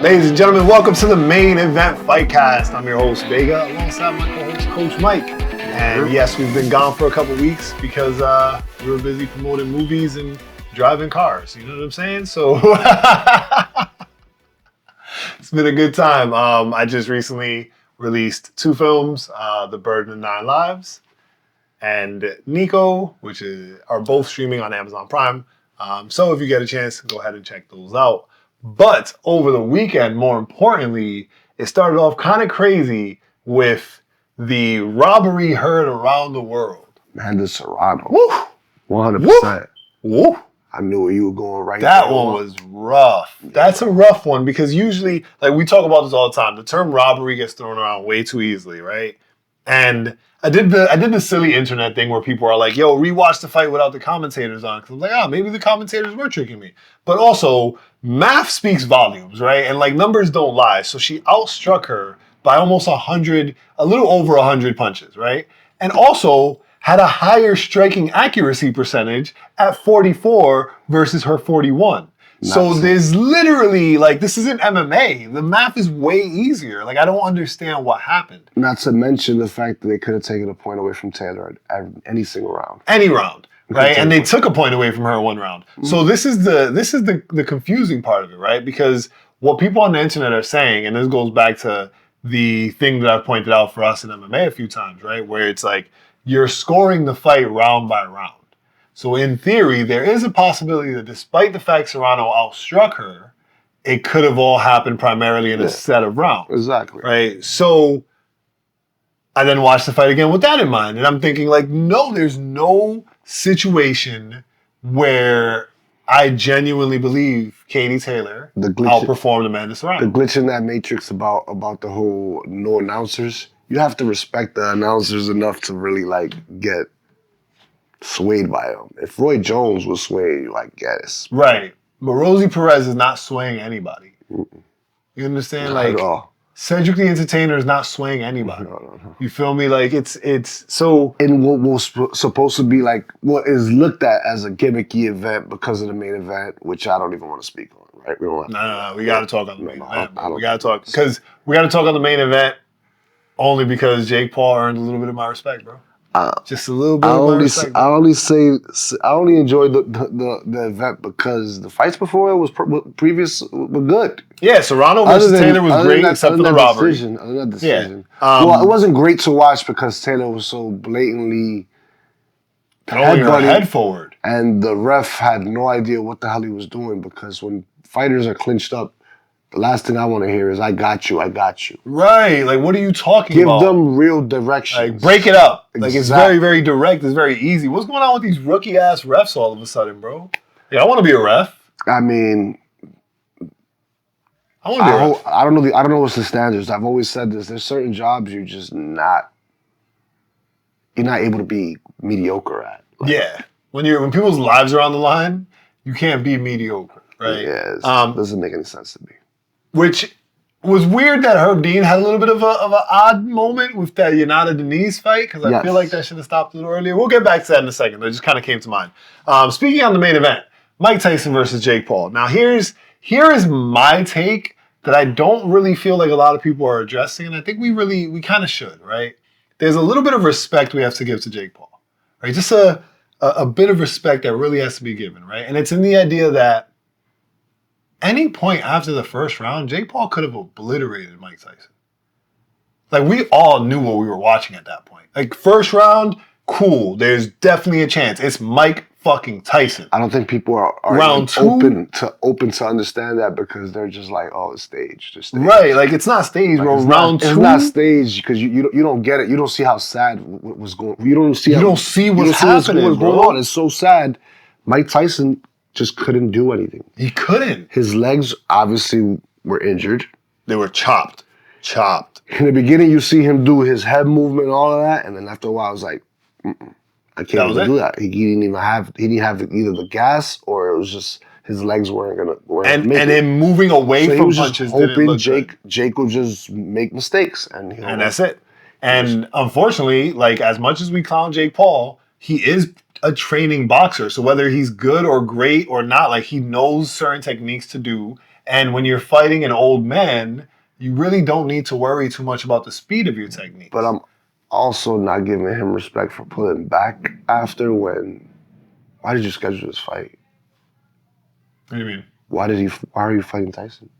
Ladies and gentlemen, welcome to the Main Event Fightcast. I'm your host, Vega, alongside my co-host, Coach Mike. And yes, we've been gone for a couple weeks because we were busy promoting movies and driving cars. You know what I'm saying? So it's been a good time. I just recently released 2 films, The Bird and the 9 Lives and Nico, which are both streaming on Amazon Prime. So if you get a chance, go ahead and check those out. But over the weekend, more importantly, it started off kind of crazy with the robbery heard around the world. Man, the Serrano. Woo! 100%. Woo! I knew where you were going right That there. one was rough. That's a rough one because usually, like we talk about this all the time, the term robbery gets thrown around way too easily, right? And I did the silly internet thing where people are like, yo, rewatch the fight without the commentators on. Because I'm like, maybe the commentators were tricking me. But also, math speaks volumes, right? And like numbers don't lie. So she outstruck her by almost 100, a little over 100 punches, right? And also had a higher striking accuracy percentage at 44 versus her 41. So there's literally, like, this isn't MMA. The math is way easier. Like, I don't understand what happened. Not to mention the fact that they could have taken a point away from Taylor at any single round. Any round, right? And they took a point away from her in one round. Mm-hmm. So this is the confusing part of it, right? Because what people on the internet are saying, and this goes back to the thing that I've pointed out for us in MMA a few times, right? Where it's like, you're scoring the fight round by round. So in theory, there is a possibility that despite the fact Serrano outstruck her, it could have all happened primarily in a set of rounds. Exactly. Right? So I then watched the fight again with that in mind. And I'm thinking like, no, there's no situation where I genuinely believe Katie Taylor outperformed Amanda Serrano. The glitch in that matrix about the whole no announcers, you have to respect the announcers enough to really like get swayed by them. If Roy Jones was swaying you, I guess. Right. But Rosie Perez is not swaying anybody. You understand? Not like, at all. Cedric the Entertainer is not swaying anybody. No. You feel me? Like, it's so... In what was supposed to be like, what is looked at as a gimmicky event because of the main event, which I don't even want to speak on, right? We don't have No. We got to talk on the main event. We got to talk... Because we got to talk on the main event only because Jake Paul earned a little bit of my respect, bro. Just a little bit of my respect. I only enjoyed the event because the fights before it was previous were good. Yeah, Serrano versus Taylor was great except for the robbery. Other than that decision. Yeah. Well, it wasn't great to watch because Taylor was so blatantly throwing her head forward. And the ref had no idea what the hell he was doing because when fighters are clinched up, the last thing I want to hear is, I got you. Right. Like, what are you talking about? Give them real direction. Like, break it up. Exactly. Like, it's very, very direct. It's very easy. What's going on with these rookie-ass refs all of a sudden, bro? Yeah, I want to be a ref. I mean... I want to be a ref. I don't know what's the standards. I've always said this. There's certain jobs you're just not... You're not able to be mediocre at. Like, yeah. When people's lives are on the line, you can't be mediocre, right? Yeah, it doesn't make any sense to me. Which was weird that Herb Dean had a little bit of an odd moment with that Jhonata Diniz fight, because I feel like that should have stopped a little earlier. We'll get back to that in a second. That just kind of came to mind. Speaking on the main event, Mike Tyson versus Jake Paul. Now, here is my take that I don't really feel like a lot of people are addressing, and I think we kind of should, right? There's a little bit of respect we have to give to Jake Paul, right? Just a bit of respect that really has to be given, right? And it's in the idea that any point after the first round, Jake Paul could have obliterated Mike Tyson. Like, we all knew what we were watching at that point. Like, first round, cool. There's definitely a chance. It's Mike fucking Tyson. I don't think people are round like open to understand that because they're just like, oh, it's staged. Right, like, it's not staged, bro. Like, round 2. It's not staged because you don't get it. You don't see how sad what was going on. You don't see what's happening, bro. It's so sad. Mike Tyson just couldn't do anything. He couldn't. His legs obviously were injured. They were chopped. In the beginning, you see him do his head movement and all of that, and then after a while, I was like, I can't even do that. He didn't have either the gas or it was just his legs weren't gonna make it. And then moving away from punches, hoping Jake will just make mistakes, and that's it. And unfortunately, like, as much as we clown Jake Paul, he is a training boxer. So whether he's good or great or not, like, he knows certain techniques to do. And when you're fighting an old man, you really don't need to worry too much about the speed of your techniques. But I'm also not giving him respect for pulling back after when... Why did you schedule this fight? What do you mean? Why are you fighting Tyson?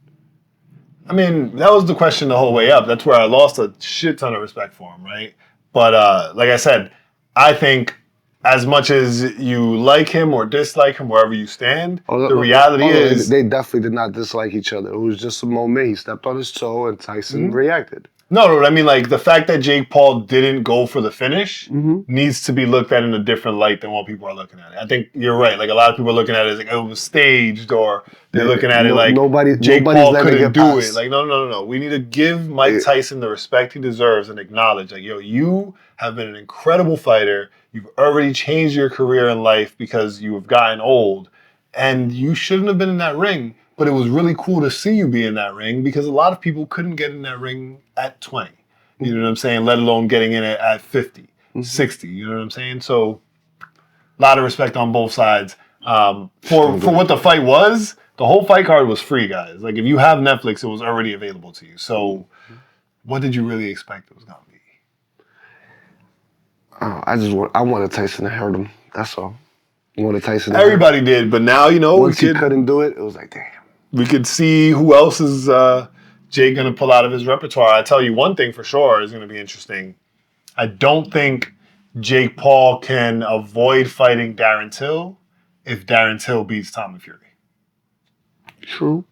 I mean, that was the question the whole way up. That's where I lost a shit ton of respect for him, right? But like I said, I think as much as you like him or dislike him, wherever you stand, the reality is... They definitely did not dislike each other. It was just a moment. He stepped on his toe and Tyson reacted. No, I mean, like, the fact that Jake Paul didn't go for the finish needs to be looked at in a different light than what people are looking at it. I think you're right. Like, a lot of people are looking at it as, like, it was staged, or they're looking at it like Jake Paul couldn't do it. Like, no. We need to give Mike Tyson the respect he deserves and acknowledge, like, yo, you have been an incredible fighter. You've already changed your career in life because you have gotten old, and you shouldn't have been in that ring. But it was really cool to see you be in that ring because a lot of people couldn't get in that ring at 20. You know what I'm saying? Let alone getting in it at 50, 60. You know what I'm saying? So a lot of respect on both sides. For what the fight was, the whole fight card was free, guys. Like, if you have Netflix, it was already available to you. So what did you really expect it was going to be? I wanted Tyson to hurt him. That's all. I wanted Tyson to Everybody did, but now, you know. Once he couldn't do it, it was like, damn. We could see who else is Jake going to pull out of his repertoire. I tell you one thing for sure is going to be interesting. I don't think Jake Paul can avoid fighting Darren Till if Darren Till beats Tommy Fury. True.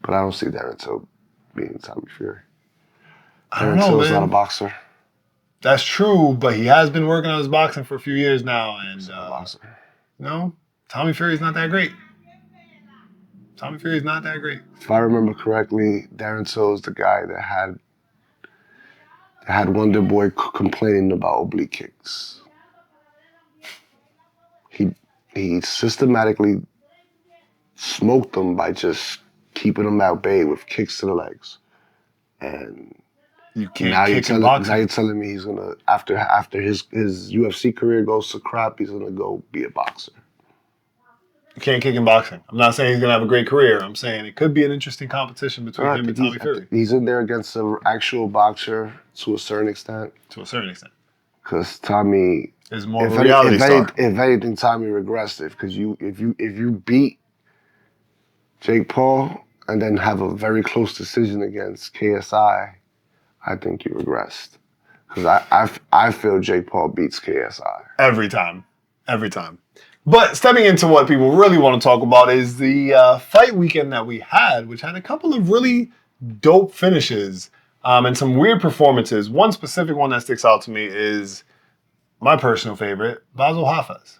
But I don't see Darren Till beating Tommy Fury. Darren Till's not a boxer. That's true, but he has been working on his boxing for a few years now. And He's not a boxer. No, Tommy Fury's not that great. Tommy Fury's not that great. If I remember correctly, Darren Till is the guy that had Wonder Boy complaining about oblique kicks. He systematically smoked them by just keeping them at bay with kicks to the legs. And you can't kick in boxing. Now you're telling me he's gonna after his UFC career goes to crap, he's gonna go be a boxer. You can't kick in boxing. I'm not saying he's going to have a great career. I'm saying it could be an interesting competition between him and Tommy Fury. He's in there against an actual boxer to a certain extent. Because Tommy is more of a reality star. If anything, Tommy regressed it. Because if you beat Jake Paul and then have a very close decision against KSI, I think you regressed. Because I feel Jake Paul beats KSI. Every time. But stepping into what people really want to talk about is the fight weekend that we had, which had a couple of really dope finishes and some weird performances. One specific one that sticks out to me is my personal favorite, Basil Hafez.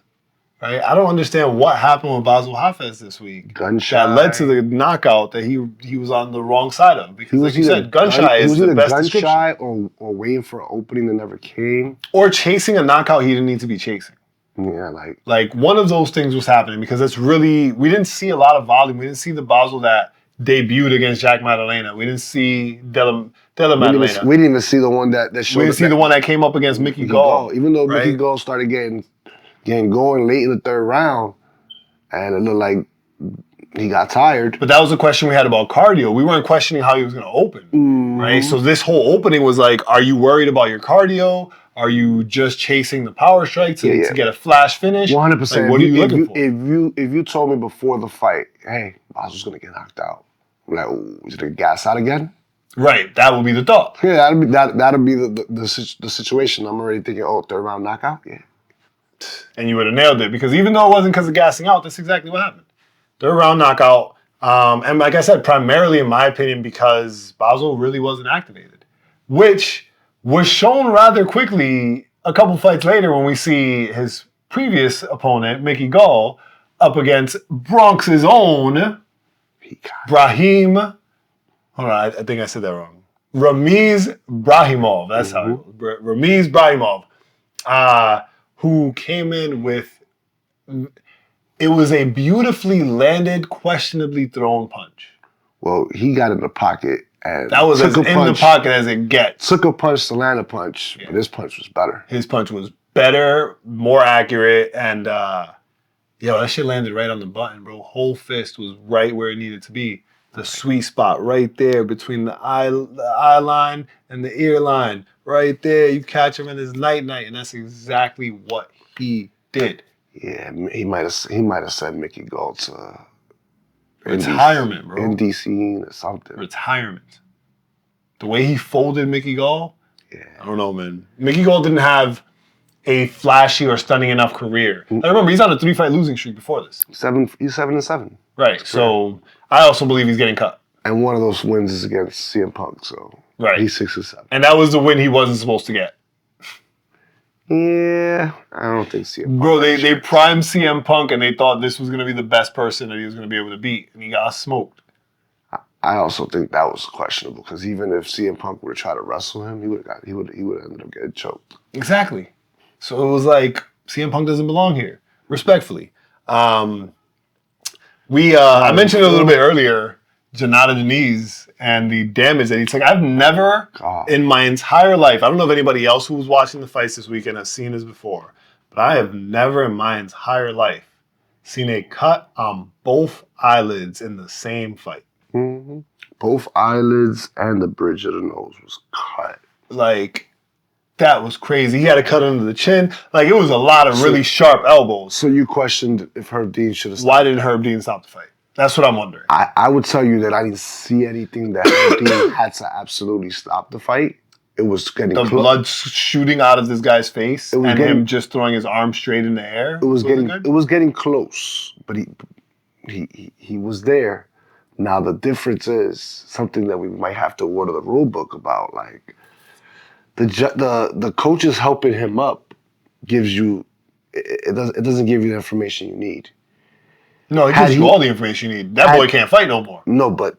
Right? I don't understand what happened with Basil Hafez this week. Gun-shy. That led to the knockout that he was on the wrong side of. Because like you said, gun-shy is the best description. Gun-shy or waiting for an opening that never came. Or chasing a knockout he didn't need to be chasing. Yeah, like one of those things was happening because it's really, we didn't see a lot of volume. We didn't see the Basil that debuted against Jack Maddalena. We didn't see Della Maddalena. We didn't even see the one that showed. We didn't see the one that came up against Mickey Gall. Even though Mickey Gall started getting going late in the third round, and it looked like he got tired. But that was a question we had about cardio. We weren't questioning how he was going to open, right? So this whole opening was like, are you worried about your cardio? Are you just chasing the power strike to get a flash finish? 100%. Like, what are you looking for? If you told me before the fight, hey, Basil's going to get knocked out, I'm like, ooh, is it a gas out again? Right, that would be the thought. Yeah, that'll be the situation. I'm already thinking, third round knockout? Yeah. And you would have nailed it because even though it wasn't because of gassing out, that's exactly what happened. Third round knockout. And like I said, primarily in my opinion, because Basil really wasn't activated, which was shown rather quickly a couple fights later when we see his previous opponent, Mickey Gall, up against Bronx's own Brahim. Hold on, I think I said that wrong. Ramiz Brahimaj. That's how it was. Ramiz Brahimaj, who came in with... It was a beautifully landed, questionably thrown punch. Well, he got in the pocket. And that was as in the pocket as it gets. Took a punch to land a punch, but his punch was better. His punch was better, more accurate, and Yo, that shit landed right on the button, bro. Whole fist was right where it needed to be. The sweet spot right there between the eye line and the ear line. Right there. You catch him in his night-night, and that's exactly what he did. Yeah, he might have sent Mickey Gall to retirement, bro. NDC or something. Retirement. The way he folded Mickey Gall, yeah. I don't know, man. Mickey Gall didn't have a flashy or stunning enough career. I remember he's on a 3-fight losing streak before this. He's 7-7. Right. That's so I also believe he's getting cut. And one of those wins is against CM Punk, so he's 6-7. And that was the win he wasn't supposed to get. Yeah, I don't think CM Punk. Bro, they primed CM Punk and they thought this was going to be the best person that he was going to be able to beat, and he got smoked. I also think that was questionable because even if CM Punk would have tried to wrestle him, he would have ended up getting choked. Exactly. So it was like CM Punk doesn't belong here, respectfully. I mentioned it a little bit earlier, Jhonata Diniz and the damage that he took. I've never in my entire life, I don't know if anybody else who was watching the fights this weekend has seen this before, but I have never in my entire life seen a cut on both eyelids in the same fight. Mm-hmm. Both eyelids and the bridge of the nose was cut. Like, that was crazy. He had a cut under the chin. Like, it was a lot of really sharp elbows. So you questioned if Herb Dean should have stopped. Why didn't Herb Dean stop the fight? That's what I'm wondering. I would tell you that I didn't see anything that Herb Dean had to absolutely stop the fight. It was getting the blood shooting out of this guy's face and him just throwing his arm straight in the air. It was getting close, but he was there. Now the difference is something that we might have to order the rule book about. Like the coaches helping him up gives you it doesn't give you the information you need. No, it gives you all the information you need. That boy can't fight no more. No, but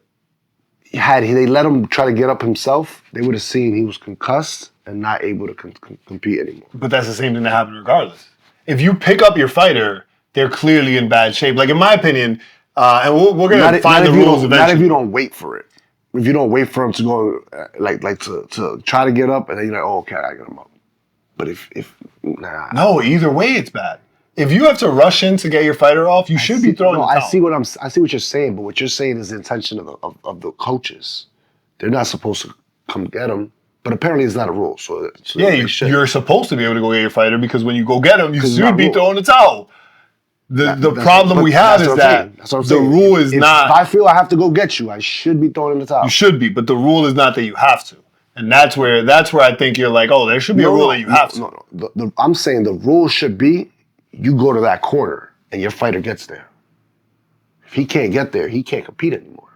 they let him try to get up himself, they would have seen he was concussed and not able to compete anymore. But that's the same thing that happened regardless. If you pick up your fighter, they're clearly in bad shape. Like, in my opinion, and we're going to find the rules eventually. Not if you don't wait for it. If you don't wait for him to go, to try to get up, and then you're like, oh, okay, I got him up. But nah. No, either way, it's bad. If you have to rush in to get your fighter off, you should be throwing the towel. I see what you're saying, but what you're saying is the intention of the coaches. They're not supposed to come get him, but apparently it's not a rule. So yeah, you're supposed to be able to go get your fighter because when you go get him, you should be throwing the towel. The problem we have is that the rule is not. If I feel I have to go get you, I should be throwing in the towel. You should be, but the rule is not that you have to. And that's where I think you're like, oh, there should be a rule that you have to. No. I'm saying the rule should be you go to that corner and your fighter gets there. If he can't get there, he can't compete anymore.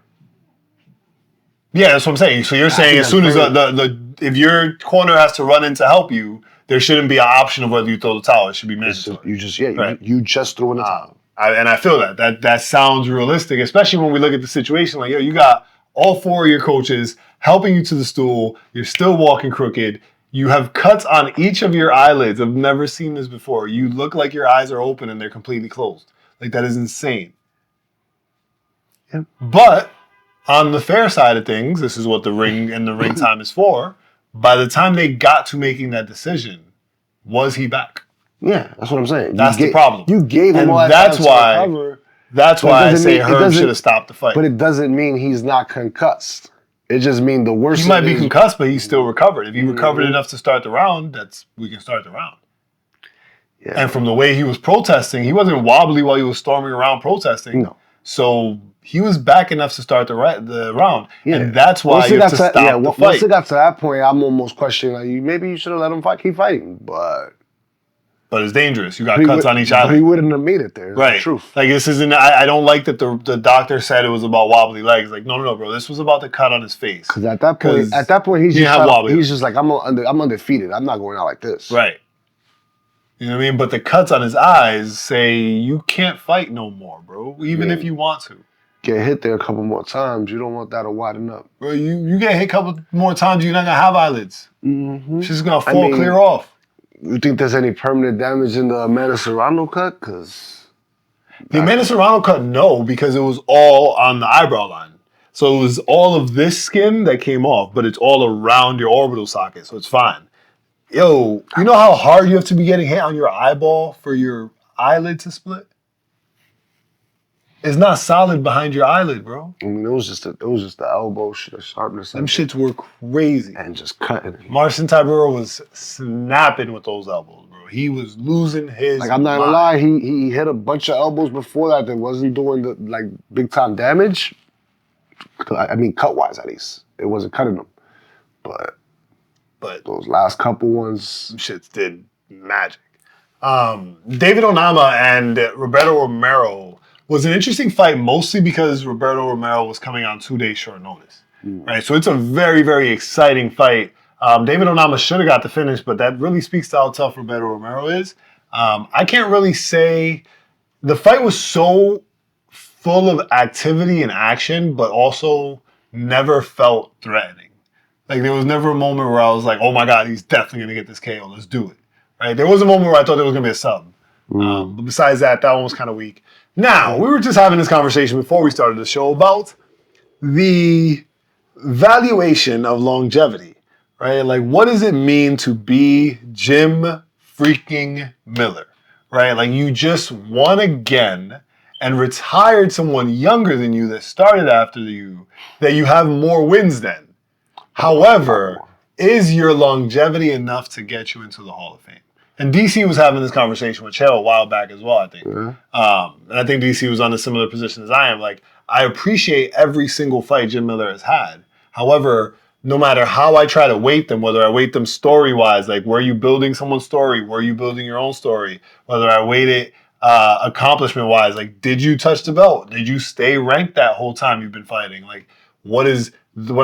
Yeah, that's what I'm saying. So you're saying as soon as if your corner has to run in to help you, there shouldn't be an option of whether you throw the towel. It should be mandatory. You just threw in the towel. And I feel that sounds realistic, especially when we look at the situation. Like, yo, you got all four of your coaches helping you to the stool. You're still walking crooked. You have cuts on each of your eyelids. I've never seen this before. You look like your eyes are open and they're completely closed. Like, that is insane. Yeah. But on the fair side of things, this is what the ring and the ring time is for. By the time they got to making that decision, was he back? Yeah, that's what I'm saying. That's the problem. You gave him all that time to recover. That's why I say Herb should have stopped the fight. But it doesn't mean he's not concussed. It just means the worst. He might be concussed, but he's still recovered. If he recovered enough to start the round, we can start the round. Yeah. And from the way he was protesting, he wasn't wobbly while he was storming around protesting. No. So he was back enough to start the round. Yeah. And that's why you have to stop the fight. Once it got to that point, I'm almost questioning, maybe you should have let him keep fighting. But it's dangerous. You got cuts on each eyelid. But he wouldn't have made it there. Right. The truth. Like, this isn't. I don't like that the doctor said it was about wobbly legs. Like, no, bro. This was about the cut on his face. Because at that point, he's just like, I'm undefeated. I'm not going out like this. Right. You know what I mean? But the cuts on his eyes say you can't fight no more, bro. Even if you want to. Get hit there a couple more times. You don't want that to widen up. Bro, you get hit a couple more times, you're not gonna have eyelids. Mm-hmm. It's just gonna fall clear off. You think there's any permanent damage in the Amanda Serrano cut? Because the Amanda Serrano cut, no, because it was all on the eyebrow line. So it was all of this skin that came off, but it's all around your orbital socket, so it's fine. Yo, you know how hard you have to be getting hit on your eyeball for your eyelid to split? is not solid behind your eyelid, bro. I mean, it was just the elbow sharpness. Them shits were crazy. And just cutting. Marcin Tybura was snapping with those elbows, bro. He was losing his Like, I'm not gonna lie, he hit a bunch of elbows before that wasn't doing the like big time damage. I mean, cut wise at least, it wasn't cutting them. But those last couple ones, some shits did magic. David Onama and Roberto Romero was an interesting fight, mostly because Roberto Romero was coming on 2 days short notice. Right, so it's a very, very exciting fight. David Onama should have got the finish, but that really speaks to how tough Roberto Romero is. I can't really say the fight was so full of activity and action, but also never felt threatening. Like, there was never a moment where I was like, oh my God, he's definitely going to get this KO. Let's do it. Right? There was a moment where I thought there was going to be a sub. But besides that one was kind of weak. Now, we were just having this conversation before we started the show about the valuation of longevity, right? Like, what does it mean to be Jim freaking Miller, right? Like, you just won again and retired someone younger than you that started after you, that you have more wins than. However, is your longevity enough to get you into the Hall of Fame? And DC was having this conversation with Chael a while back as well, I think. And I think DC was on a similar position as I am. Like, I appreciate every single fight Jim Miller has had. However, no matter how I try to weight them, whether I weight them story-wise, like, were you building someone's story? Were you building your own story? Whether I weight it accomplishment-wise, like, did you touch the belt? Did you stay ranked that whole time you've been fighting? Like, when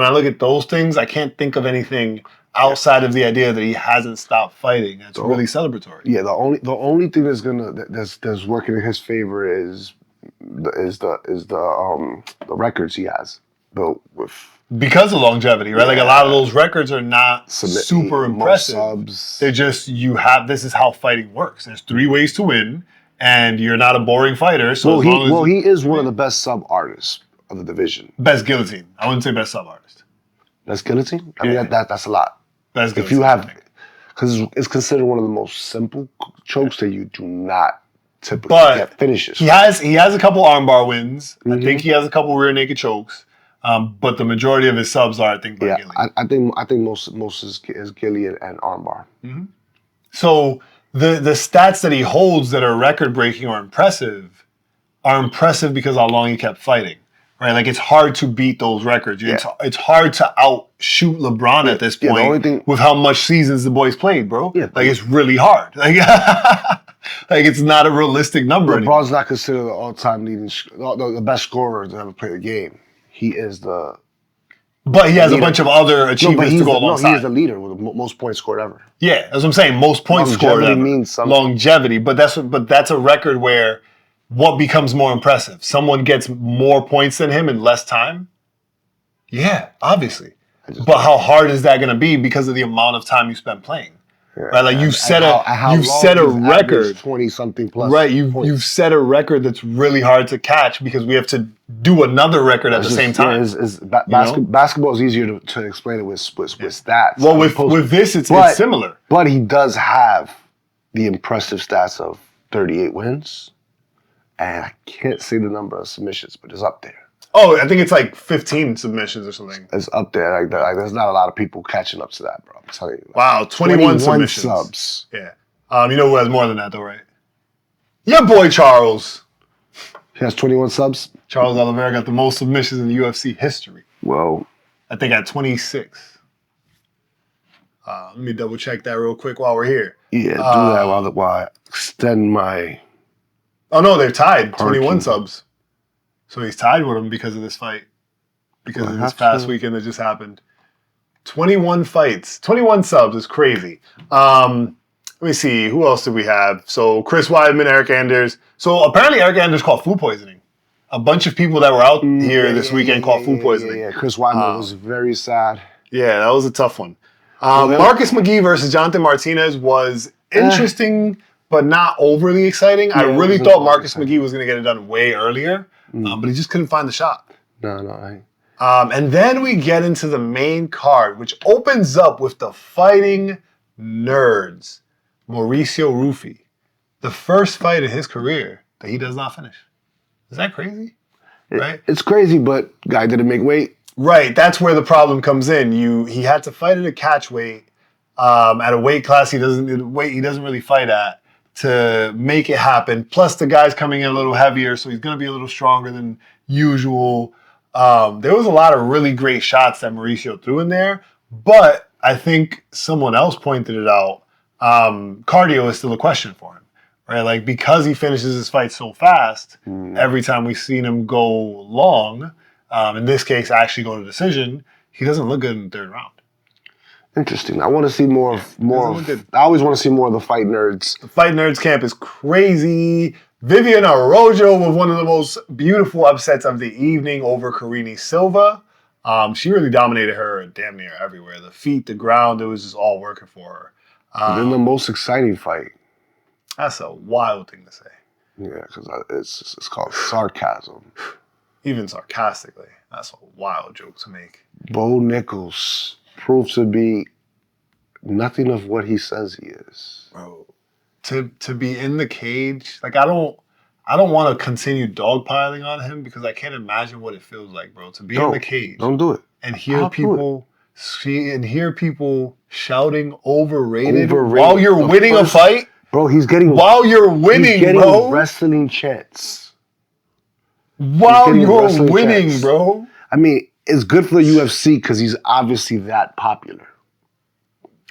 I look at those things, I can't think of anything outside of the idea that he hasn't stopped fighting. That's really celebratory. Yeah, the only thing that's working in his favor is the records he has built with, because of longevity, right? Like, a lot of those records are not super impressive. Subs. They're just, this is how fighting works. There's 3 ways to win, and you're not a boring fighter. So he is one of the best sub artists of the division. Best guillotine. I wouldn't say best sub artist. Best guillotine? I mean, that's a lot. Best guillotine. If you have, because it's considered one of the most simple chokes that you do not typically get finishes. He has a couple armbar wins. I think he has a couple rear naked chokes. But the majority of his subs are, I think, by Gilly. I think most is Gilly and armbar. So the stats that he holds that are record breaking or impressive are impressive because how long he kept fighting. Right, like, it's hard to beat those records. It's hard to outshoot LeBron at this point with how much seasons the boys played, bro. Yeah, like, it's really hard. Like, like, it's not a realistic number. LeBron's not considered the all-time leading, the best scorer to ever play the game. He is the. But he has a bunch of other achievements to go alongside. He is the leader with the most points scored ever. Yeah, that's what I'm saying. Most points scored ever. Means something. Longevity, but that's a record where. What becomes more impressive? Someone gets more points than him in less time? Yeah, obviously. But how hard is that going to be because of the amount of time you spent playing? Yeah. Right, like, you've set a record, 20-something plus. Right, you've set a record that's really hard to catch because we have to do another record at the same time. Basketball is easier to explain it with stats. Well, with this, it's similar. But he does have the impressive stats of 38 wins. And I can't say the number of submissions, but it's up there. Oh, I think it's like 15 submissions or something. It's up there. Like, there's not a lot of people catching up to that, bro. I'm telling you. Wow, 21 submissions. Subs. Yeah. You know who has more than that, though, right? Your boy Charles. He has 21 subs? Charles Oliveira got the most submissions in the UFC history. Well, I think at 26. Let me double check that real quick while we're here. Yeah, do that while I extend my... Oh, no, they're tied. 21 subs. So he's tied with him because of this fight. Because of this past weekend that just happened. 21 fights. 21 subs is crazy. Let me see. Who else did we have? So Chris Weidman, Eric Anders. So apparently Eric Anders caught food poisoning. A bunch of people that were out here this weekend caught food poisoning. Yeah, Chris Weidman was very sad. Yeah, that was a tough one. Marcus McGee versus Jonathan Martinez was interesting, but not overly exciting. I really thought Marcus McGee was going to get it done way earlier, but he just couldn't find the shot. No. And then we get into the main card, which opens up with the Fighting Nerds, Mauricio Rufy. The first fight in his career that he does not finish. Is that crazy? Right? It's crazy, but guy didn't make weight. Right. That's where the problem comes in. He had to fight at a catch weight at a weight class he doesn't really fight at to make it happen. Plus the guy's coming in a little heavier, so he's going to be a little stronger than usual. There was a lot of really great shots that Mauricio threw in there, but I think someone else pointed it out. Cardio is still a question for him, right? Like, because he finishes his fight so fast, every time we've seen him go long, in this case, actually go to decision, he doesn't look good in the third round. Interesting. I want to see more of. I always want to see more of the Fight Nerds. The Fight Nerds camp is crazy. Vivian Araujo with one of the most beautiful upsets of the evening over Karine Silva. She really dominated her damn near everywhere. The feet, the ground, it was just all working for her. Then the most exciting fight. That's a wild thing to say. Yeah, because it's called sarcasm. Even sarcastically, that's a wild joke to make. Bo Nickal proves to be nothing of what he says he is. Bro, to be in the cage, like I don't want to continue dogpiling on him because I can't imagine what it feels like, bro. To be in the cage, don't do it, and hear people shouting overrated while you're winning a fight, bro. He's getting wrestling chants while you're winning, bro. I mean, it's good for the UFC because he's obviously that popular.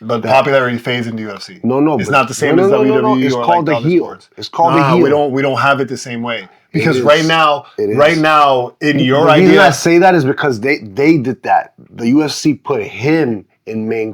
But popularity fades in the UFC. No, it's not the same as WWE. No. It's called the heel. Sports. It's called the heel. We don't have it the same way because right now, in your idea, the reason I say that is because they did that. The UFC put him in main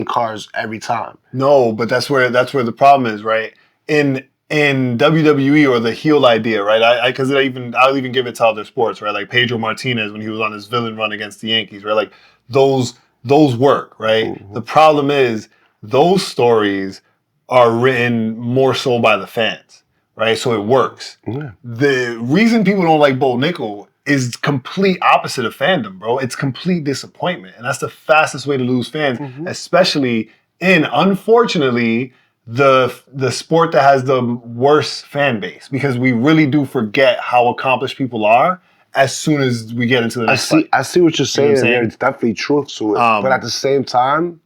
cars every time. No, but that's where the problem is, right? In WWE or the heel idea, right? Because I'll even give it to other sports, right? Like Pedro Martinez when he was on his villain run against the Yankees, right? Like those work, right? Mm-hmm. The problem is those stories are written more so by the fans, right? So it works. Yeah. The reason people don't like Bo Nickal is complete opposite of fandom, bro. It's complete disappointment. And that's the fastest way to lose fans, especially in, unfortunately, the sport that has the worst fan base, because we really do forget how accomplished people are as soon as we get into the next fight. I see what you're saying, and there's definitely truth to it. But at the same time,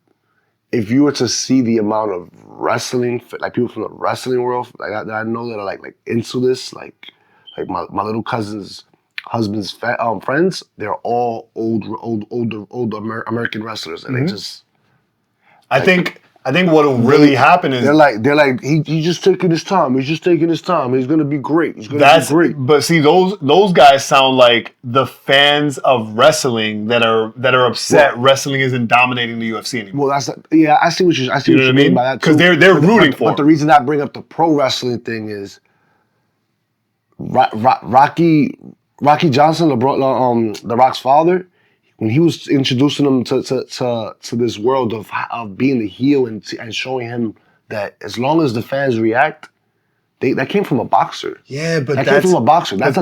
if you were to see the amount of wrestling, like people from the wrestling world, like that I know that are like into this, like my little cousin's husband's friends, they're all old American wrestlers, and they just. I think what will really happen is they're like he's just taking his time. He's just taking his time. He's gonna be great. He's gonna be great. But see, those guys sound like the fans of wrestling that are upset wrestling isn't dominating the UFC anymore. Well, I see what you mean by that too. Because they're rooting for. But the reason I bring up the pro wrestling thing is Rocky Johnson, the Rock's father. When he was introducing him to this world of being the heel and showing him that as long as the fans react, that came from a boxer. Yeah, but that came from a boxer. That's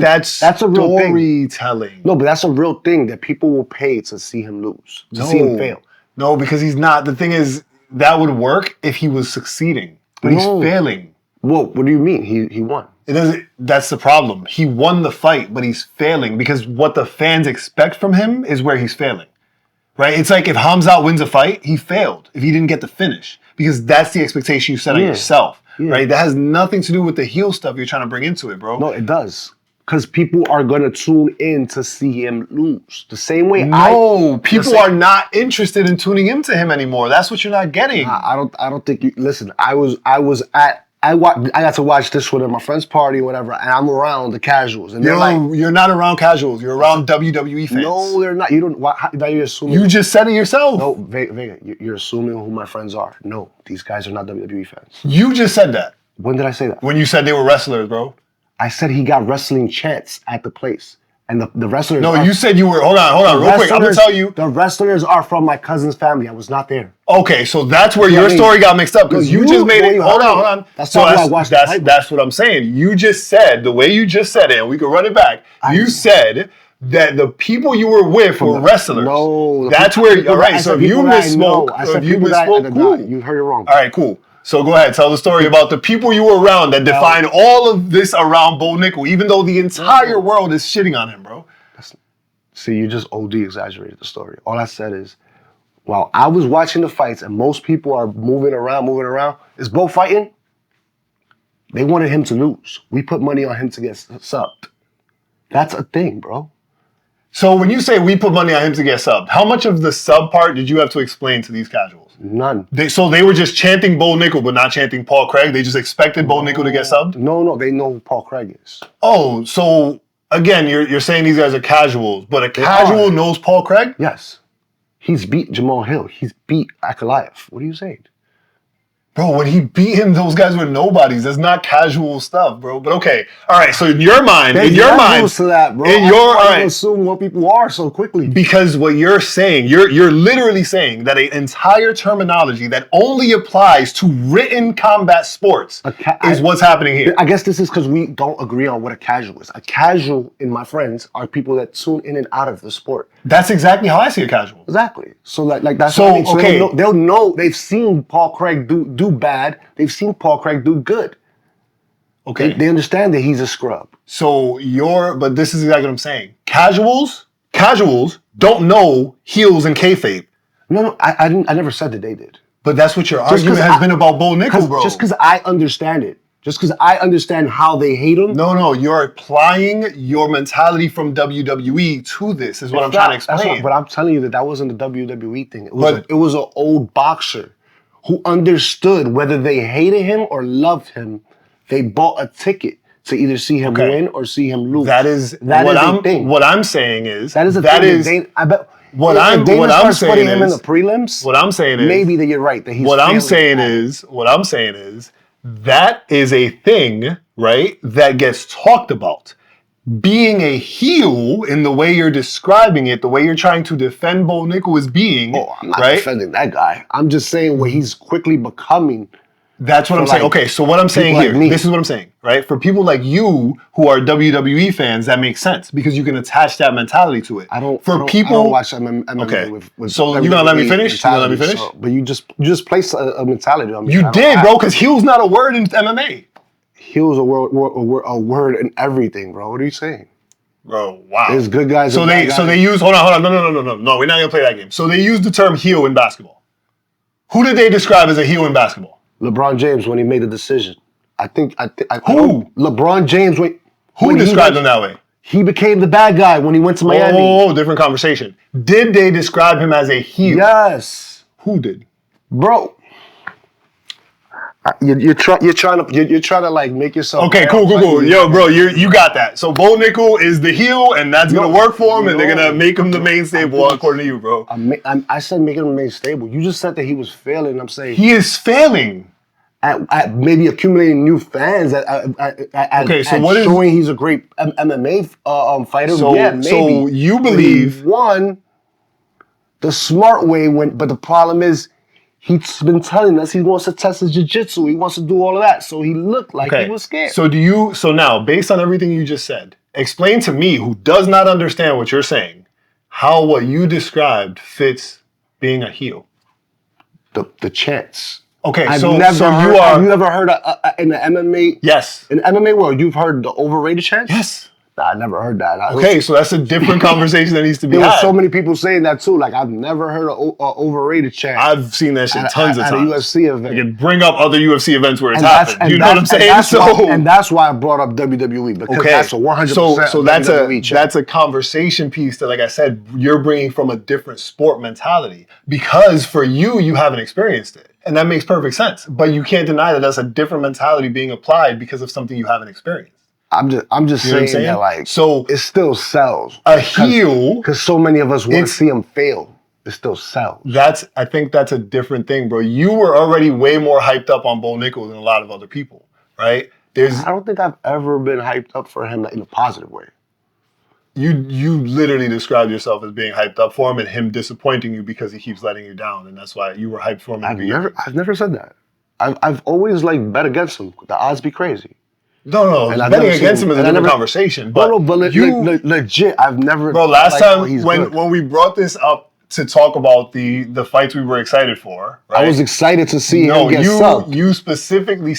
a real storytelling. Thing. No, but that's a real thing that people will pay to see him lose, to see him fail. No, because he's not. The thing is, that would work if he was succeeding, but he's failing. Well, what do you mean? He won. It doesn't. That's the problem. He won the fight, but he's failing because what the fans expect from him is where he's failing, right? It's like if Hamzat wins a fight, he failed if he didn't get the finish because that's the expectation you set on yourself, right? That has nothing to do with the heel stuff you're trying to bring into it, bro. No, it does. Because people are going to tune in to see him lose. The same way people are not interested in tuning into him anymore. That's what you're not getting. I don't think you... Listen, I got to watch this one at my friend's party or whatever, and I'm around the casuals. And you're not around casuals. You're around WWE fans. No, they're not. You don't... Now you're assuming... You just said it yourself. No, Vega, you're assuming who my friends are. No, these guys are not WWE fans. You just said that. When did I say that? When you said they were wrestlers, bro. I said he got wrestling chants at the place. And the wrestlers... No, you said you were... Hold on, real quick. I'm going to tell you... The wrestlers are from my cousin's family. I was not there. Okay, so that's where your story got mixed up because you just made it... Hold on. That's what I'm saying. You just said, the way you just said it, and we can run it back. You said that the people you were with were wrestlers. No. That's where... All right, so if you misspoke... I said people that... Cool. You heard it wrong. All right, cool. So go ahead, tell the story about the people you were around that define all of this around Bo Nickal, even though the entire world is shitting on him, bro. See, you just OD exaggerated the story. All I said is, while I was watching the fights and most people are moving around, is Bo fighting? They wanted him to lose. We put money on him to get subbed. That's a thing, bro. So when you say we put money on him to get subbed, how much of the sub part did you have to explain to these casuals? None. So they were just chanting Bo Nickal but not chanting Paul Craig? They just expected Bo Nickal to get subbed? No, they know who Paul Craig is. Oh, so again, you're saying these guys are casuals, but a casual knows Paul Craig? Yes. He's beat Jamal Hill. He's beat Ankalaev. What are you saying? Bro, when he beat him, those guys were nobodies. That's not casual stuff, bro. But okay, all right. So in your mind, to that, bro. All right, assume what people are so quickly. Because what you're saying, you're literally saying that an entire terminology that only applies to written combat sports is what's happening here. I guess this is because we don't agree on what a casual is. A casual, in my friends, are people that tune in and out of the sport. That's exactly how I see a casual. Exactly. So like that's what I mean. So okay. They'll know. They've seen Paul Craig do bad. They've seen Paul Craig do good. Okay. They understand that he's a scrub. So but this is exactly what I'm saying. Casuals don't know heels and kayfabe. No, I never said that they did. But that's what your argument has been about Bo Nickal, bro. Just because I understand it. Just because I understand how they hate him. No, you're applying your mentality from WWE to this, is what I'm trying to explain. But I'm telling you that wasn't the WWE thing. It was an old boxer who understood whether they hated him or loved him. They bought a ticket to either see him win or see him lose. That is a thing. What I'm saying is that is a thing. I bet. What I'm saying is him in the prelims. What I'm saying is maybe that you're right. That he's. What I'm saying is that is a thing, right? That gets talked about. Being a heel in the way you're describing it, the way you're trying to defend Bo Nickal as being. Oh, I'm not defending that guy. I'm just saying what he's quickly becoming. That's what I'm saying. Okay, so what I'm saying here, this is what I'm saying, right? For people like you who are WWE fans, that makes sense because you can attach that mentality to it. I don't watch MMA with so you're gonna let me finish? But you just place a mentality on me. You did, bro, because heel's not a word in MMA. Heel's a word in everything, bro. What are you saying? Bro, wow. There's good guys. So they use hold on. No, we're not gonna play that game. So they use the term heel in basketball. Who did they describe as a heel in basketball? LeBron James when he made the decision. Who? LeBron James Who described him that way? He became the bad guy when he went to Miami. Oh, different conversation. Did they describe him as a heel? Yes. Who did? Bro. You're trying to like make yourself. Okay, cool. Yo, bro, you got that. So Bo Nickal is the heel, and that's gonna work for him, and they're gonna make him the main stable according to you, bro. I said making him the main stable. You just said that he was failing. I'm saying he is failing at maybe accumulating new fans. Showing he's a great MMA fighter. So, yeah, maybe. So you believe he won the smart way but the problem is. He's been telling us he wants to test his jiu-jitsu. He wants to do all of that. So he looked like he was scared. So now, based on everything you just said, explain to me, who does not understand what you're saying, how what you described fits being a heel. The chance. Okay, have you ever heard in the MMA? Yes. In the MMA world, you've heard the overrated chance? Yes. I never heard that. Okay, so that's a different conversation that needs to be had. There were so many people saying that too. Like, I've never heard an overrated chant. I've seen that shit tons of times. At a UFC event. You can bring up other UFC events where it's happened. You know what I'm saying? And that's why I brought up WWE, because that's a 100% So that's a conversation piece that, like I said, you're bringing from a different sport mentality. Because for you haven't experienced it. And that makes perfect sense. But you can't deny that that's a different mentality being applied because of something you haven't experienced. I'm just saying that, like, so it still sells. A heel, because so many of us want to see him fail. It still sells. I think that's a different thing, bro. You were already way more hyped up on Bo Nickal than a lot of other people, right? I don't think I've ever been hyped up for him in a positive way. You literally described yourself as being hyped up for him and him disappointing you because he keeps letting you down, and that's why you were hyped for him. I've never said that. I've always bet against him. The odds be crazy. No. Betting against him is a different conversation. But legit, I've never. Bro, last time when we brought this up to talk about the fights we were excited for. Right? I was excited to see him get subbed. You specifically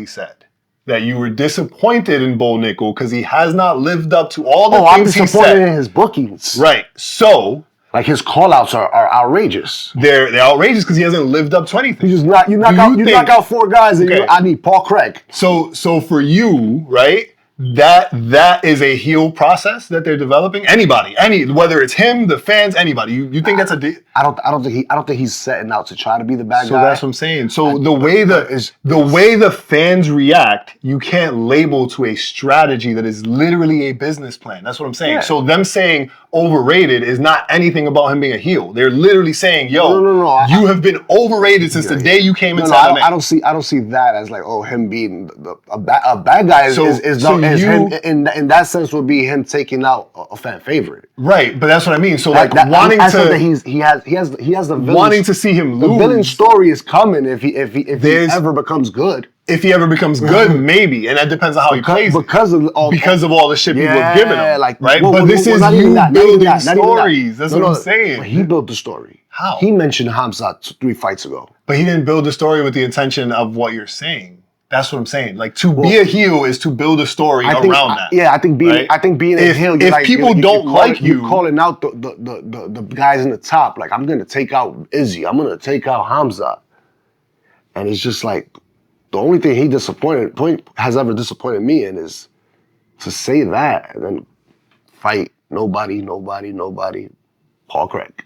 said that you were disappointed in Bo Nickal because he has not lived up to all the things he said. I'm disappointed in his bookings. Right. So, like, his call-outs are outrageous. They're outrageous because he hasn't lived up to anything. You knock out 4 guys and I need Paul Craig. So for you, right? That is a heel process that they're developing. Whether it's him, the fans, anybody. You think that's I don't think he's setting out to try to be the bad guy. So that's what I'm saying. So the way the fans react, you can't label to a strategy that is literally a business plan. That's what I'm saying. Yeah. So them saying overrated is not anything about him being a heel. They're literally saying, "Yo, you have been overrated since the day you came into MMA." I don't see that as like, him being a bad guy in that sense would be him taking out a fan favorite. Right, but that's what I mean. So wanting the wanting to see him lose. The villain story is coming if he ever becomes good. If he ever becomes good, maybe, and that depends on how he plays. Because of all the shit people have given him, right? But this is you building stories. That's what I'm saying. He built the story. How? He mentioned Hamzat 3 fights ago. But he didn't build the story with the intention of what you're saying. That's what I'm saying. Like, to be a heel is to build a story around that. Yeah, I think being a heel. If people don't like you, you're calling out the guys in the top. Like, I'm gonna take out Izzy. I'm gonna take out Hamzat. And it's just like, the only thing has ever disappointed me in is to say that and then fight nobody. Paul Craig.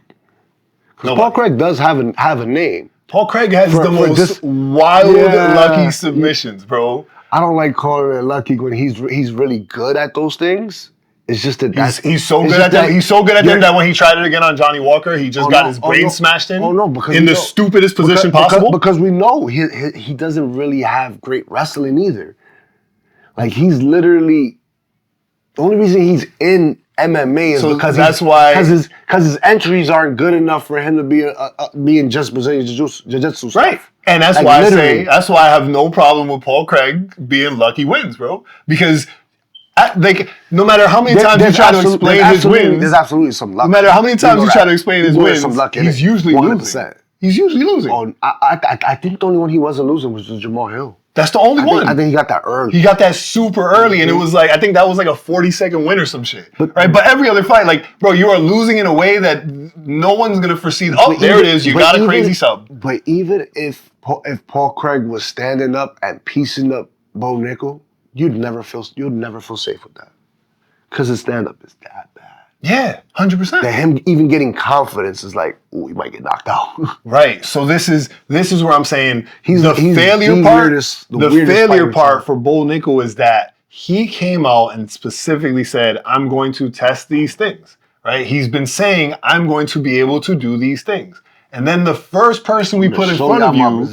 Because Paul Craig does have a name. Paul Craig has the most wild, lucky submissions, bro. I don't like calling it lucky when he's really good at those things. It's just that he's so good at them. He's so good at them that when he tried it again on Johnny Walker, he just got his brain smashed in. Because in the stupidest position possible. Because we know he doesn't really have great wrestling either. Like, he's literally the only reason he's in MMA is because his entries aren't good enough for him to be in just Brazilian Jiu-Jitsu stuff. Right. And that's why I have no problem with Paul Craig being lucky wins, bro. Because no matter how many times you try to explain his wins, there's absolutely some luck. No matter how many times you try to explain his wins, he's usually 100%. losing. He's usually losing. Oh, I think the only one he wasn't losing was Jamal Hill. That's the only one. I think he got that early. He got that super early, and it was like, I think that was like a 40-second win or some shit. Right? But every other fight, like, bro, you are losing in a way that no one's going to foresee. There it is. You got a crazy sub. But even if Paul Craig was standing up and piecing up Bo Nickal, you'd never feel safe with that. Because his stand-up is that bad. Yeah, 100%. That him even getting confidence is like, ooh, he might get knocked out. Right. So this is where I'm saying the failure part for Bo Nickal is that he came out and specifically said, I'm going to test these things. Right? He's been saying, I'm going to be able to do these things. And then the first person we put in front of you,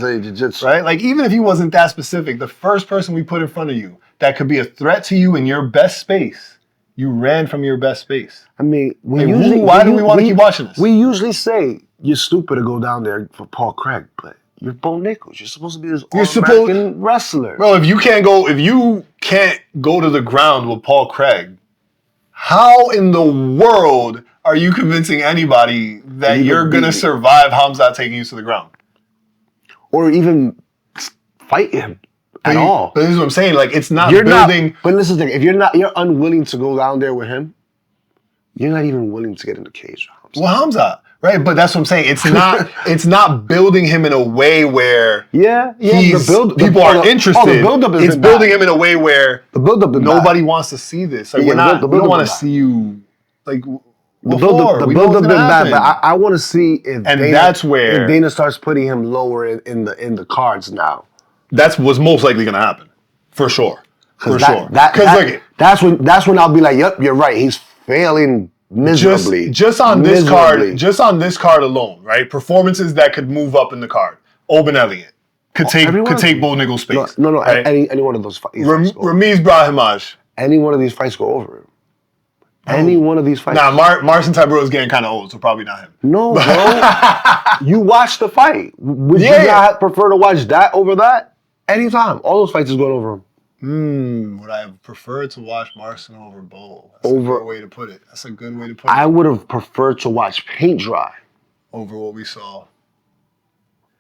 right? Like, even if he wasn't that specific, the first person we put in front of you that could be a threat to you in your best space, you ran from your best space. I mean, why do we want to keep watching this? We usually say you're stupid to go down there for Paul Craig, but you're Bo Nickal. You're supposed to be this all-American wrestler. Bro, if you can't go to the ground with Paul Craig, how in the world are you convincing anybody that you're going to survive Hamzat taking you to the ground? Or even fight him. At all. But this is what I'm saying. Like, it's not building. But listen to the thing. If you're unwilling to go down there with him, you're not even willing to get in the cage. Well, Hamzat, right? But that's what I'm saying. It's not building him in a way where people are interested. The build-up is it's building him in a way where the build-up nobody wants to see this. Like, we don't want to see you like. The build-up is bad, but I want to see if Dana starts putting him lower in the cards now. That's what's most likely going to happen, for sure. That's when I'll be like, "Yep, you're right. He's failing miserably." Just on this card alone, right? Performances that could move up in the card. Oban Elliot could take Bo Nickal's space. No, right? any one of those fights. Ramiz Brahimaj. Any one of these fights go over him. Any one of these fights. Nah, Marcin Tybura is getting kind of old, so probably not him. No, bro. You watched the fight. Would you not prefer to watch that over that? Anytime. All those fights is going over him. Would I have preferred to watch Marcin over Bo? That's a good way to put it. That's a good way to put it. I would have preferred to watch paint dry. Over what we saw.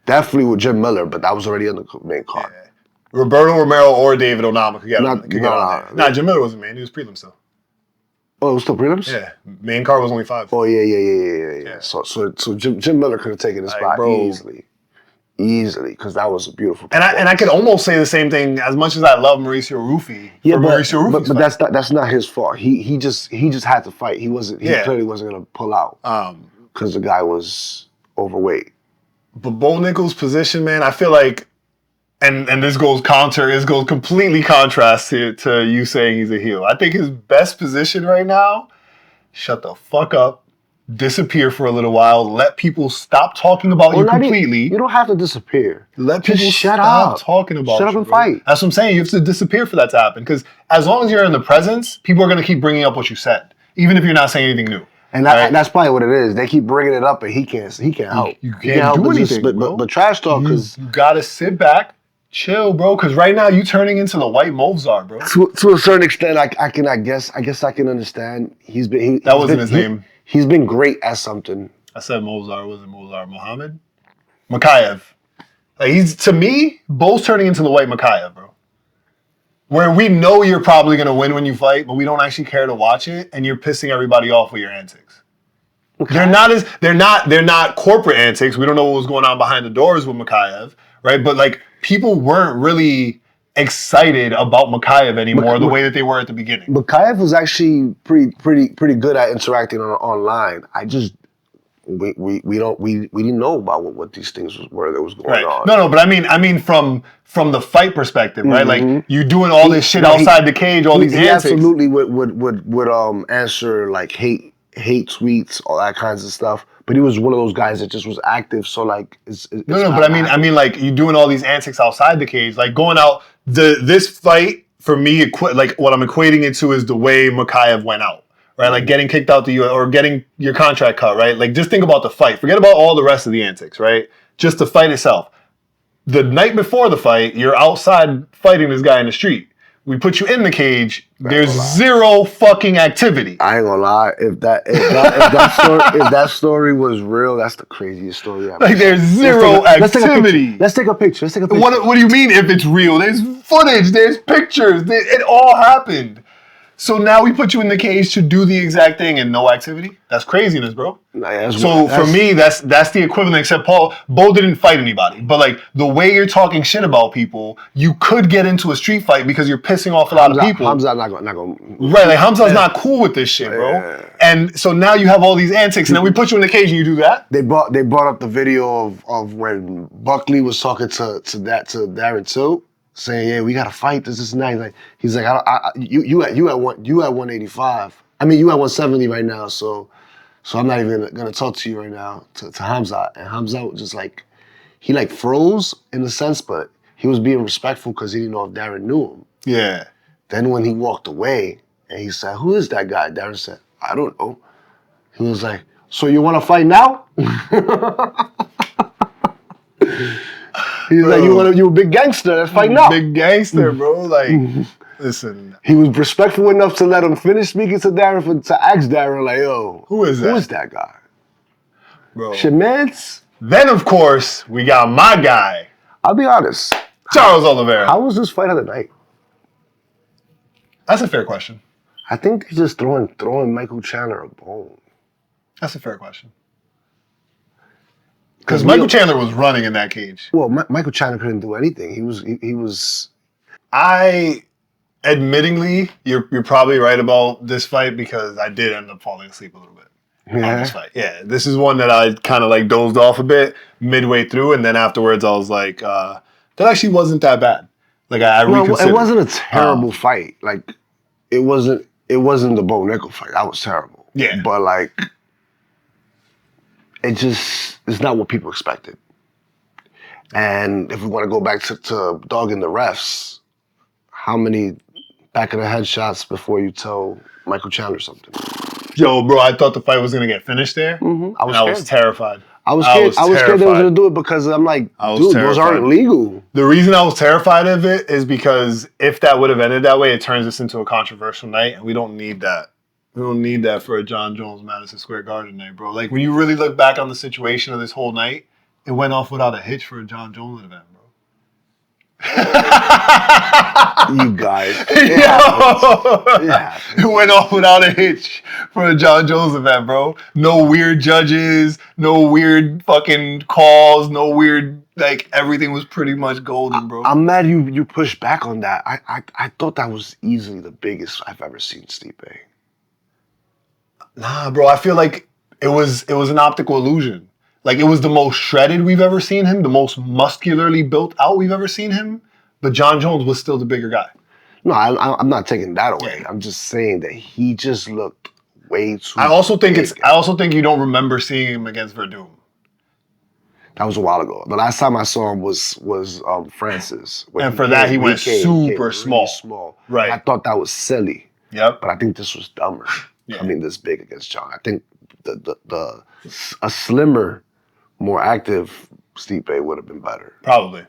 Definitely with Jim Miller, but that was already on the main card. Yeah. Roberto Romero or David Onama could get on there. Nah, Jim Miller wasn't main. He was prelim still. Oh, it was still prelims? Yeah. Main card was only 5. Oh, yeah. So Jim Miller could have taken his spot easily, because that was a beautiful performance. And I could almost say the same thing as much as I love Mauricio Rufy. Yeah, but that's not his fault. He just had to fight. He clearly wasn't gonna pull out because the guy was overweight. But Bo Nickal's position, man, I feel like, and this goes completely contrast to you saying he's a heel. I think his best position right now, shut the fuck up. Disappear for a little while. Let people stop talking about you completely. You don't have to disappear. Let people stop talking about you. Shut up and fight. That's what I'm saying. You have to disappear for that to happen. Because as long as you're in the presence, people are going to keep bringing up what you said, even if you're not saying anything new. And that's probably what it is. They keep bringing it up, and he can't help. You can't do anything, but trash talk, because you got to sit back, chill, bro. Because right now you turning into the white Mozart, bro. To a certain extent, I guess I can understand. That wasn't his name. He's been great at something. I said Mozart. Wasn't Mozart Muhammad? Makayev. Like to me, Bo's turning into the white Makayev, bro. Where we know you're probably gonna win when you fight, but we don't actually care to watch it, and you're pissing everybody off with your antics. Okay. They're not corporate antics. We don't know what was going on behind the doors with Makayev, right? But like people weren't really excited about Makayev anymore the way that they were at the beginning. Makayev was actually pretty good at interacting online. We didn't know about what these things were that was going on. No, but I mean from the fight perspective, right? Like you doing all this shit outside the cage, all these antics. He absolutely would answer like hate tweets, all that kinds of stuff. But he was one of those guys that just was active. So like, but I mean, like you doing all these antics outside the cage, like going out. This fight for me, like what I'm equating it to is the way Makayev went out, right? Like getting kicked out or getting your contract cut, right? Like just think about the fight. Forget about all the rest of the antics, right? Just the fight itself. The night before the fight, you're outside fighting this guy in the street. We put you in the cage. There's zero fucking activity. I ain't gonna lie. If that story was real, that's the craziest story ever. Like there's zero activity. Let's take a picture. What do you mean if it's real? There's footage. There's pictures. It all happened. So now we put you in the cage to do the exact thing and no activity? That's craziness, bro. For me, that's the equivalent, except Bo didn't fight anybody. But like the way you're talking shit about people, you could get into a street fight because you're pissing off a lot of people. Hamza's not going. Right, like Hamza's not cool with this shit, bro. Yeah. And so now you have all these antics, and then we put you in the cage and you do that? They brought up the video of when Buckley was talking to Darren Till, saying, "Yeah, we gotta fight. This is nice." He's like, "You at 185. I mean, you at 170 right now. So I'm not even gonna talk to you right now to Hamza." And Hamza was just like, he like froze in a sense, but he was being respectful because he didn't know if Darren knew him. Yeah. Then when he walked away and he said, "Who is that guy?" Darren said, "I don't know." He was like, "So you want to fight now?" He's like, you a big gangster, let's fight now. Big gangster, bro. Like, listen. He was respectful enough to let him finish speaking to Darren, to ask Darren, like, yo, who is that? Who is that guy? Bro. Shemeds? Then, of course, we got my guy. I'll be honest. Charles Oliveira. How was this fight of the night? That's a fair question. I think they're just throwing Michael Chandler a bone. That's a fair question. Because Michael Chandler was running in that cage. Well, Michael Chandler couldn't do anything. He was. Admittingly, you're probably right about this fight because I did end up falling asleep a little bit on this fight. Yeah, this is one that I kind of like dozed off a bit midway through, and then afterwards I was like, that actually wasn't that bad. Like I reconsidered. It wasn't a terrible fight. Like it wasn't the Bo Nickal fight. That was terrible. Yeah, but like. It's not what people expected. And if we want to go back to dogging the refs, how many back of the head shots before you tell Michael Chandler something? Yo, bro, I thought the fight was going to get finished there. Mm-hmm. I was terrified. I was scared they was gonna do it because I'm like, dude, those aren't legal. The reason I was terrified of it is because if that would have ended that way, it turns us into a controversial night, and we don't need that. We don't need that for a Jon Jones Madison Square Garden night, bro. Like when you really look back on the situation of this whole night, it went off without a hitch for a Jon Jones event, bro. You guys. It went off without a hitch for a Jon Jones event, bro. No weird judges, no weird fucking calls, no weird, like, everything was pretty much golden, bro. I'm mad you pushed back on that. I thought that was easily the biggest I've ever seen Stipe. Nah, bro, I feel like it was an optical illusion. Like, it was the most shredded we've ever seen him, the most muscularly built out we've ever seen him. But Jon Jones was still the bigger guy. No, I'm not taking that away. Yeah. I'm just saying that he just looked way too. I also think you don't remember seeing him against Verdum. That was a while ago. The last time I saw him was Francis. And for that, he went super small. Really small. Right. I thought that was silly. Yep. But I think this was dumber. Yeah. I mean, this big against Jon. I think a slimmer, more active Stipe would have been better. Probably.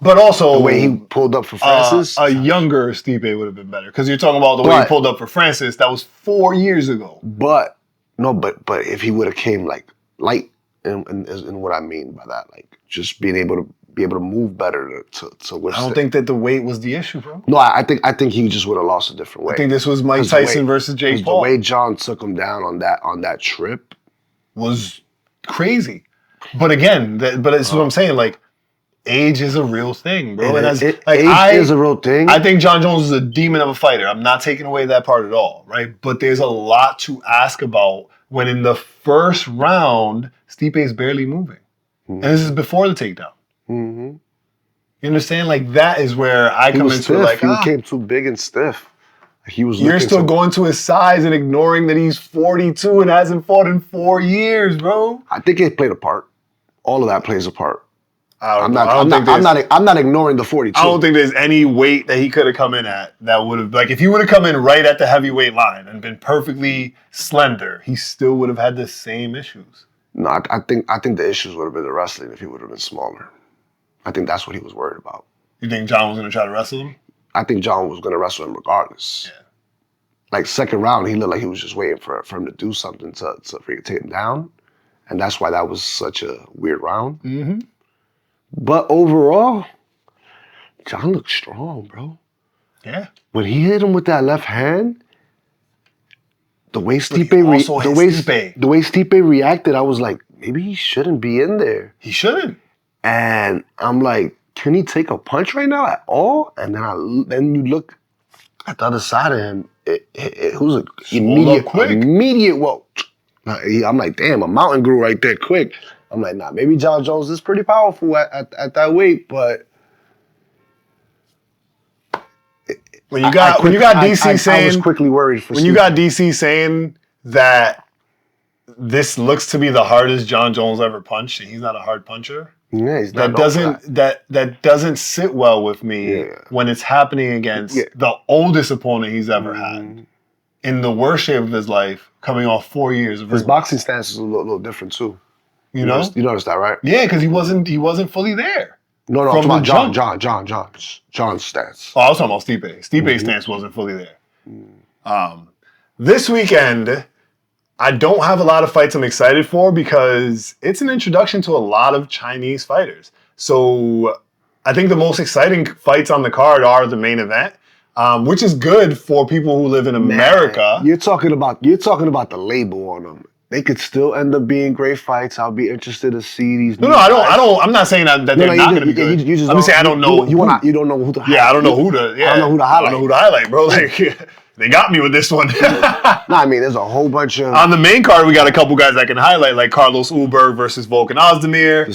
But also, the way he pulled up for Francis, a younger Stipe would have been better. Because you're talking about the way he pulled up for Francis. That was 4 years ago. But if he would have came like light, and what I mean by that, like just being able to move better to withstand. I don't think that the weight was the issue, bro. No, I think he just would have lost a different way. I think this was Mike Tyson versus Jake Paul. The way Jon took him down on that trip was crazy. But again, but it's what I'm saying, like. Age is a real thing, bro. Age is a real thing. I think Jon Jones is a demon of a fighter. I'm not taking away that part at all, right? But there's a lot to ask about when in the first round, Stipe is barely moving. Mm-hmm. And this is before the takedown. Mm-hmm. You understand? Like, that is where I come into it. Like, he became too big and stiff. You're still going to his size and ignoring that he's 42 and hasn't fought in 4 years, bro. I think it played a part. All of that plays a part. I'm not ignoring the 42. I don't think there's any weight that he could have come in at that would have, like, if he would have come in right at the heavyweight line and been perfectly slender, he still would have had the same issues. No, I think the issues would have been the wrestling if he would have been smaller. I think that's what he was worried about. You think Jon was going to try to wrestle him? I think Jon was going to wrestle him regardless. Yeah. Like, second round, he looked like he was just waiting for him to do something to take him down. And that's why that was such a weird round. Mm-hmm. But overall, Jon looked strong, bro. Yeah. When he hit him with that left hand, the way Stipe reacted, I was like, maybe he shouldn't be in there. He shouldn't. And I'm like, can he take a punch right now at all? And then you look at the other side of him. It was an immediate whoa. I'm like, damn, a mountain grew right there quick. I'm like, nah, maybe Jon Jones is pretty powerful at that weight, but when you got DC saying, I was quickly worried for when you got DC saying that this looks to be the hardest Jon Jones ever punched, and he's not a hard puncher. Yeah, he's not. That doesn't sit well with me when it's happening against the oldest opponent he's ever had in the worst shape of his life, coming off 4 years of his boxing stance is a little different too. You noticed that, right? Yeah, because he wasn't fully there. No, I'm talking about Jon's stance. Oh, I was talking about Stipe. Stipe's stance wasn't fully there. This weekend, I don't have a lot of fights I'm excited for because it's an introduction to a lot of Chinese fighters. So I think the most exciting fights on the card are the main event, which is good for people who live in America. Man, you're talking about the label on them. They could still end up being great fights. I'll be interested to see these. No, I'm not saying that they're not going to be good. I'm just saying I don't know. You don't know who to highlight. Yeah, I don't know who to. Yeah, I don't know who to highlight. I don't know who to highlight, bro. Like, they got me with this one. No, I mean, there's a whole bunch of. On the main card, we got a couple guys I can highlight, like Carlos Ulberg versus Volkan Ozdemir.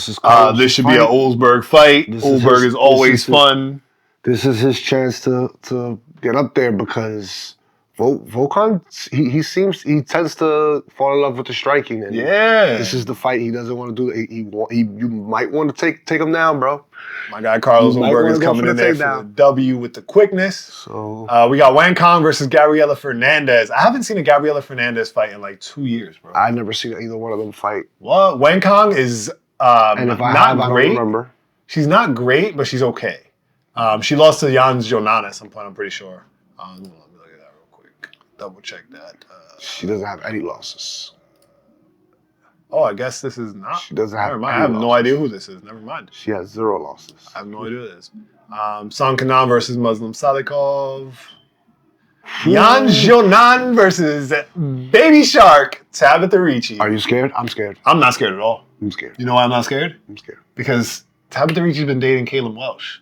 This should be an Ulberg fight. Ulberg is always fun. This is his chance to get up there because Volkan, he tends to fall in love with the striking, and this is the fight he doesn't want to do. You might want to take him down, bro. My guy Carlos Ulberg is coming in there for the W with the quickness. So we got Wang Kong versus Gabriela Fernandez. I haven't seen a Gabriela Fernandez fight in like 2 years, bro. I've never seen either one of them fight. Well, Wang Kong is and if I not have, great. I don't remember. She's not great, but she's okay. She lost to Jhonata at some point, I'm pretty sure. Let me look at that real quick. Double check that. She doesn't have any losses. Oh, I guess this is not. She doesn't have. Never mind. I have no idea who this is. Never mind. She has 0 losses. I have no idea who this is. Song Kanan versus Muslim Salikov. Yan Xiaonan versus Baby Shark Tabitha Ricci. Are you scared? I'm scared. I'm not scared at all. I'm scared. You know why I'm not scared? I'm scared. Because Tabitha Ricci's been dating Caleb Welsh.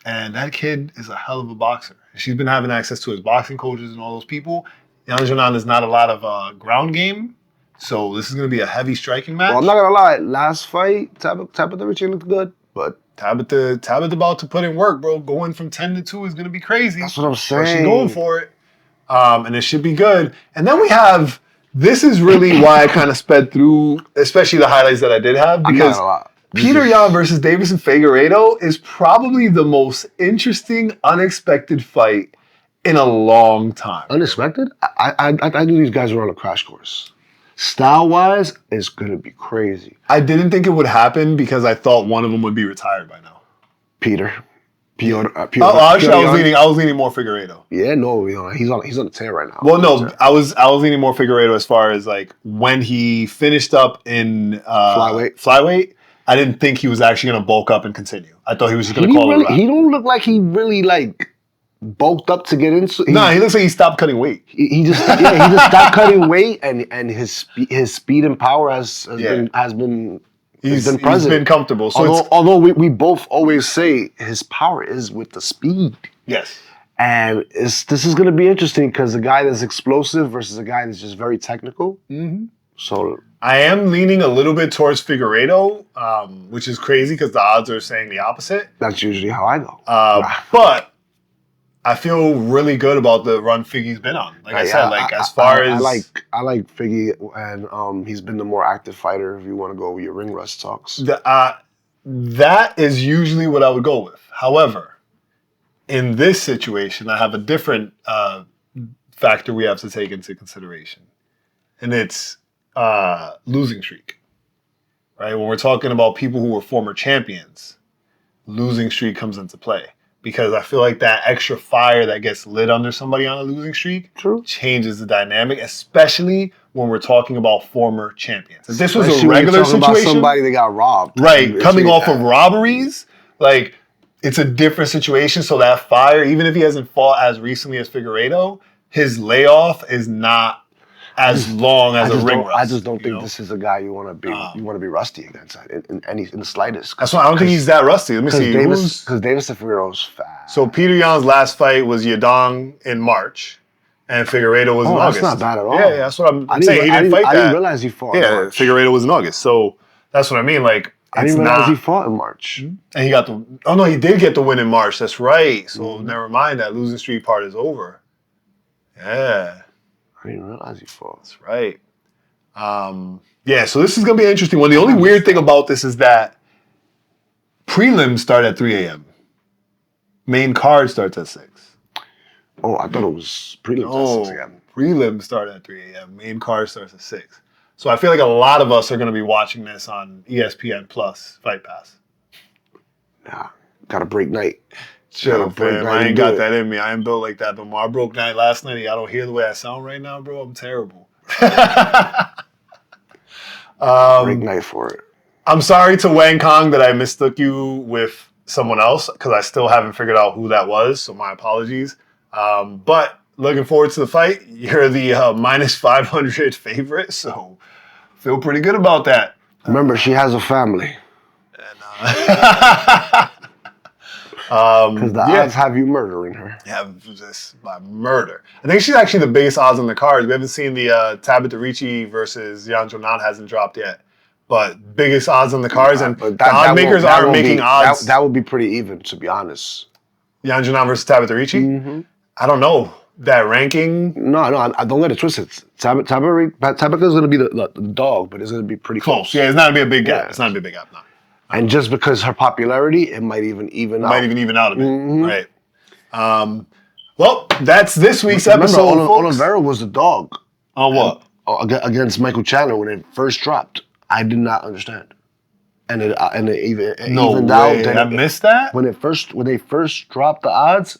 And that kid is a hell of a boxer. She's been having access to his boxing coaches and all those people. Yan Xiaonan is not a lot of ground game. So this is going to be a heavy striking match. Well, I'm not going to lie. Last fight, Tabitha Ricci looked good. But Tabitha about to put in work, bro. Going from 10 to 2 is going to be crazy. That's what I'm saying. But she's going for it. And it should be good. And then we have, this is really why I kind of sped through, especially the highlights that I did have. Because Peter Yan versus Davison Figueiredo is probably the most interesting, unexpected fight in a long time. Unexpected? I knew these guys were on a crash course. Style-wise, it's going to be crazy. I didn't think it would happen because I thought one of them would be retired by now. Piotr. Actually, I was leaning more Figueiredo. Yeah, no, he's on the tear right now. Well, no, I was leaning more Figueiredo as far as like when he finished up in flyweight. I didn't think he was actually going to bulk up and continue. I thought he was just going to call it a wrap. He don't look like he really like bulked up to get into. He looks like he stopped cutting weight. He just stopped cutting weight, and his speed and power has been present. He's been comfortable. So although we both always say his power is with the speed. Yes. And this is going to be interesting because a guy that's explosive versus a guy that's just very technical. Mm-hmm. So I am leaning a little bit towards Figueiredo, which is crazy because the odds are saying the opposite. That's usually how I go. But I feel really good about the run Figgy's been on. Like I said, as far as I like Figgy, and he's been the more active fighter. If you want to go with your ring rust talks, that is usually what I would go with. However, in this situation, I have a different factor we have to take into consideration, and it's losing streak. Right, when we're talking about people who were former champions, losing streak comes into play. Because I feel like that extra fire that gets lit under somebody on a losing streak changes the dynamic, especially when we're talking about former champions. If this was a regular situation, about somebody that got robbed, right? Coming off of robberies, like it's a different situation. So that fire, even if he hasn't fought as recently as Figueiredo, his layoff is not as long as a ring rust. I just don't think this is a guy you want to be. You want to be rusty against in the slightest. That's why I don't think he's that rusty. Let me see. Because Davison Figueiredo's fast. So Peter Yan's last fight was Yadong in March, and Figueiredo was in August. That's not bad at all. Yeah, that's what I'm saying. He didn't fight that. I didn't realize he fought in March. Figueiredo was in August. So that's what I mean. Like I didn't realize he fought in March. And he got the. Oh no, he did get the win in March. That's right. So never mind. That losing streak part is over. Yeah. I didn't realize he fought. That's right. Yeah, so this is going to be an interesting one. The only weird thing about this is that prelims start at 3 a.m. Main card starts at 6. Oh, I thought it was prelims at 6 a.m. Prelims start at 3 a.m. Main card starts at 6. So I feel like a lot of us are going to be watching this on ESPN Plus Fight Pass. Nah, got a break night. Chill, fam. I ain't got that in me. I ain't built like that. But I broke night last night. Y'all don't hear the way I sound right now, bro. I'm terrible. Break night for it. I'm sorry to Wang Kong that I mistook you with someone else because I still haven't figured out who that was. So my apologies. But looking forward to the fight. You're the minus 500 favorite. So feel pretty good about that. Remember, she has a family. Because the odds have you murdering her. Yeah, just by murder. I think she's actually the biggest odds on the cards. We haven't seen the Tabitha Ricci versus Yan Xiaonan hasn't dropped yet. But biggest odds on the cards, and the odd makers aren't making odds. That would be pretty even, to be honest. Yan Xiaonan versus Tabitha Ricci? Mm-hmm. I don't know. that ranking. No, I don't get it twisted. Tabaka's going to be the dog, but it's going to be pretty close. Yeah, it's not going to be a big gap. It's not going to be a big gap, no. And just because her popularity, it might even out. Might even out a bit, right? Well, that's this week's episode, folks. Oliveira was the dog. On what? Against Michael Chandler when it first dropped. I did not understand. And it evened out. I missed that? When they first dropped the odds,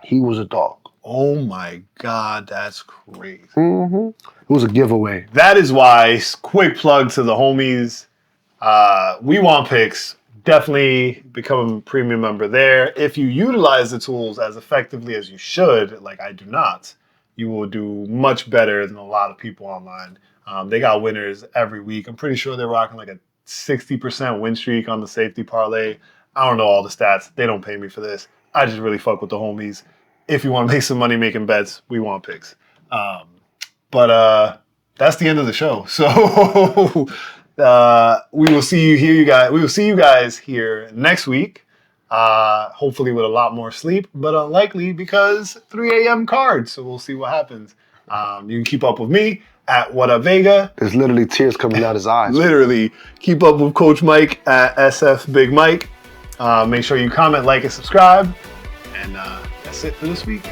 he was a dog. Oh my God, that's crazy. It was a giveaway. That is why, quick plug to the homies, We Want Picks. Definitely become a premium member there. If you utilize the tools as effectively as you should, like I do not, you will do much better than a lot of people online. They got winners every week. I'm pretty sure they're rocking like a 60% win streak on the safety parlay. I don't know all the stats. They don't pay me for this. I just really fuck with the homies. If you want to make some money making bets, We Want Picks. But that's the end of the show. So we will see you guys here next week. Hopefully with a lot more sleep, but unlikely because 3 a.m. cards. So we'll see what happens. You can keep up with me at What Up Vega. There's literally tears coming out his eyes. Literally. Keep up with Coach Mike at SF Big Mike. Make sure you comment, like, and subscribe. And that's it for this week.